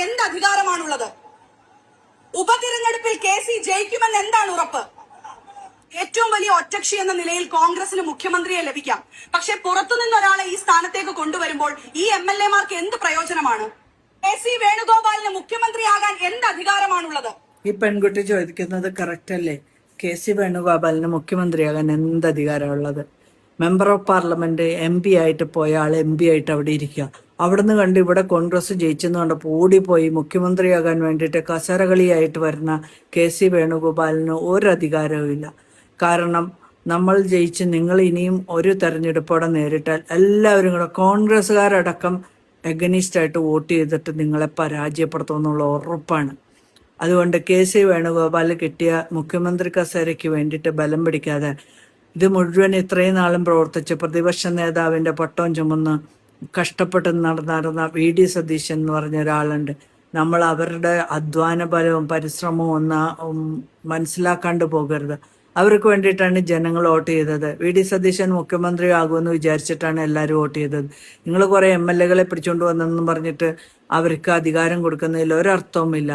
എന്ത് അധികാരമാണുള്ളത്? ഉപതിരഞ്ഞെടുപ്പിൽ KC ജയിക്കുമെന്ന് എന്താണ് ഉറപ്പ്? ഏറ്റവും വലിയ ഒറ്റകക്ഷി എന്ന നിലയിൽ കോൺഗ്രസിന് മുഖ്യമന്ത്രിയെ ലഭിക്കാം. പക്ഷെ പുറത്തുനിന്ന് ഒരാളെ ഈ സ്ഥാനത്തേക്ക് കൊണ്ടുവരുമ്പോൾ ഈ MLA മാർക്ക് എന്ത് പ്രയോജനമാണ്? KC വേണുഗോപാലിന് മുഖ്യമന്ത്രിയാകാൻ എന്ത് അധികാരമാണുള്ളത്? ഈ പെൺകുട്ടി ചോദിക്കുന്നത് കറക്റ്റ് അല്ലേ? KC വേണുഗോപാലിന് മുഖ്യമന്ത്രിയാകാൻ എന്ത് അധികാരമുള്ളത്? മെമ്പർ ഓഫ് പാർലമെന്റ് MP ആയിട്ട് പോയ ആൾ MP ആയിട്ട് അവിടെ ഇരിക്കുക. അവിടുന്ന് കണ്ട് ഇവിടെ കോൺഗ്രസ് ജയിച്ചെന്ന് കണ്ടപ്പോൾ ഓടിപ്പോയി മുഖ്യമന്ത്രിയാകാൻ വേണ്ടിയിട്ട് കസരകളിയായിട്ട് വരുന്ന KC വേണുഗോപാലിന് ഒരു അധികാരവും ഇല്ല. കാരണം നമ്മൾ ജയിച്ച് നിങ്ങൾ ഇനിയും ഒരു തെരഞ്ഞെടുപ്പോടെ നേരിട്ടാൽ എല്ലാവരും കൂടെ കോൺഗ്രസ്സുകാരടക്കം എഗനിസ്റ്റായിട്ട് വോട്ട് ചെയ്തിട്ട് നിങ്ങളെ പരാജയപ്പെടുത്തുമെന്നുള്ള ഉറപ്പാണ്. അതുകൊണ്ട് KC വേണുഗോപാൽ കിട്ടിയ മുഖ്യമന്ത്രി കസേരയ്ക്ക് വേണ്ടിയിട്ട് ബലം പിടിക്കാതെ ഇത് മുഴുവൻ ഇത്രയും നാളും പ്രവർത്തിച്ച് പ്രതിപക്ഷ നേതാവിൻ്റെ പട്ടവും ചുമന്ന് കഷ്ടപ്പെട്ട് നടന്ന VD സതീശൻ എന്ന് പറഞ്ഞ ഒരാളുണ്ട്. നമ്മൾ അവരുടെ അധ്വാന ബലവും പരിശ്രമവും മനസ്സിലാക്കാണ്ട് പോകരുത്. അവർക്ക് വേണ്ടിയിട്ടാണ് ജനങ്ങൾ വോട്ട് ചെയ്തത്. VD സതീശൻ മുഖ്യമന്ത്രി ആകുമെന്ന് വിചാരിച്ചിട്ടാണ് എല്ലാവരും വോട്ട് ചെയ്തത്. നിങ്ങൾ കുറേ MLA പിടിച്ചുകൊണ്ട് വന്നെന്നും പറഞ്ഞിട്ട് അവർക്ക് അധികാരം കൊടുക്കുന്നതിൽ ഒരർത്ഥവുമില്ല.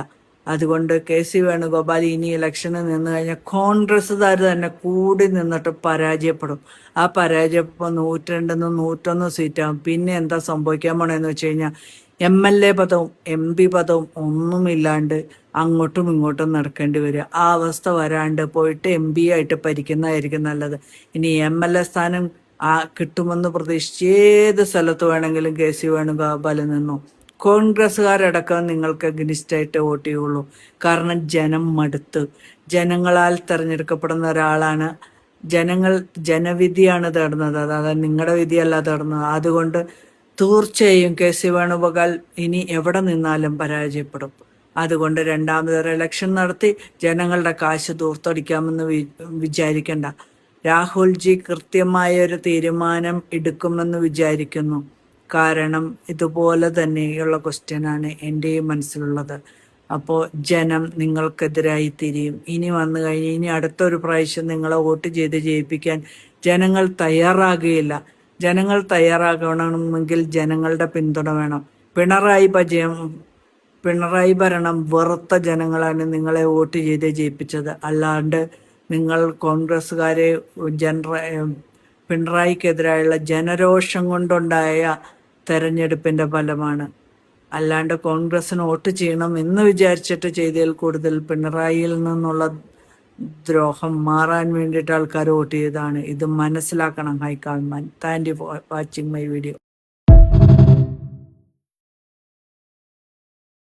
അതുകൊണ്ട് KC വേണുഗോപാൽ ഇനി ഇലക്ഷന് നിന്ന് കഴിഞ്ഞാൽ കോൺഗ്രസ്സുകാർ തന്നെ കൂടി നിന്നിട്ട് പരാജയപ്പെടും. ആ പരാജയപ്പം 102 101 സീറ്റാകും. പിന്നെ എന്താ സംഭവിക്കാൻ പോണെന്ന് വെച്ച് കഴിഞ്ഞാൽ MLA പദവും MP പദവും ഒന്നുമില്ലാണ്ട് അങ്ങോട്ടും ഇങ്ങോട്ടും നടക്കേണ്ടി വരിക. ആ അവസ്ഥ വരാണ്ട് പോയിട്ട് MP ആയിട്ട് ഭരിക്കുന്നതായിരിക്കും നല്ലത്. ഇനി MLA സ്ഥാനം കിട്ടുമെന്ന് പ്രതീക്ഷിച്ച് ഏത് സ്ഥലത്ത് വേണമെങ്കിലും KC വേണുഗോപാൽ നിന്നു. കോൺഗ്രസ്സുകാരടക്കം നിങ്ങൾക്ക് അഗനിസ്റ്റായിട്ട് വോട്ട് ചെയ്യുള്ളൂ. കാരണം ജനം മടുത്ത്. ജനങ്ങളാൽ തിരഞ്ഞെടുക്കപ്പെടുന്ന ഒരാളാണ്. ജനവിധിയാണ് തേടുന്നത്, അതായത് നിങ്ങളുടെ വിധിയല്ല തേടുന്നത്. അതുകൊണ്ട് തീർച്ചയായും KC വേണുഗോപാൽ ഇനി എവിടെ നിന്നാലും പരാജയപ്പെടും. അതുകൊണ്ട് രണ്ടാമതൊരു ഇലക്ഷൻ നടത്തി ജനങ്ങളുടെ കാശ് ദൂർത്തടിക്കാമെന്ന് വിചാരിക്കണ്ട. രാഹുൽജി കൃത്യമായ ഒരു തീരുമാനം എടുക്കുമെന്ന് വിചാരിക്കുന്നു. കാരണം ഇതുപോലെ തന്നെയുള്ള ക്വസ്റ്റ്യനാണ് എൻ്റെയും മനസ്സിലുള്ളത്. അപ്പോൾ ജനം നിങ്ങൾക്കെതിരായി തിരിയും. ഇനി വന്നു കഴിഞ്ഞ് ഇനി അടുത്തൊരു പ്രാവശ്യം നിങ്ങളെ വോട്ട് ചെയ്ത് ജയിപ്പിക്കാൻ ജനങ്ങൾ തയ്യാറാകുകയില്ല. ജനങ്ങൾ തയ്യാറാകണമെങ്കിൽ ജനങ്ങളുടെ പിന്തുണ വേണം. പിണറായി ഭരണം വെറുത്ത ജനങ്ങളാണ് നിങ്ങളെ വോട്ട് ചെയ്ത് ജയിപ്പിച്ചത്. അല്ലാണ്ട് നിങ്ങൾ കോൺഗ്രസ്സുകാരെ പിണറായിക്കെതിരായുള്ള ജനരോഷം കൊണ്ടുണ്ടായ തെരഞ്ഞെടുപ്പിൻ്റെ ഫലമാണ്. അല്ലാണ്ട് കോൺഗ്രസ്സിന് വോട്ട് ചെയ്യണം എന്ന് വിചാരിച്ചിട്ട് ചെയ്തതിൽ കൂടുതൽ പിണറായിയിൽ നിന്നുള്ള ദ്രോഹം മാറാൻ വേണ്ടിയിട്ട് ആൾക്കാർ വോട്ട് ചെയ്തതാണ്. ഇത് മനസ്സിലാക്കണം high command. Thank you for watching my video.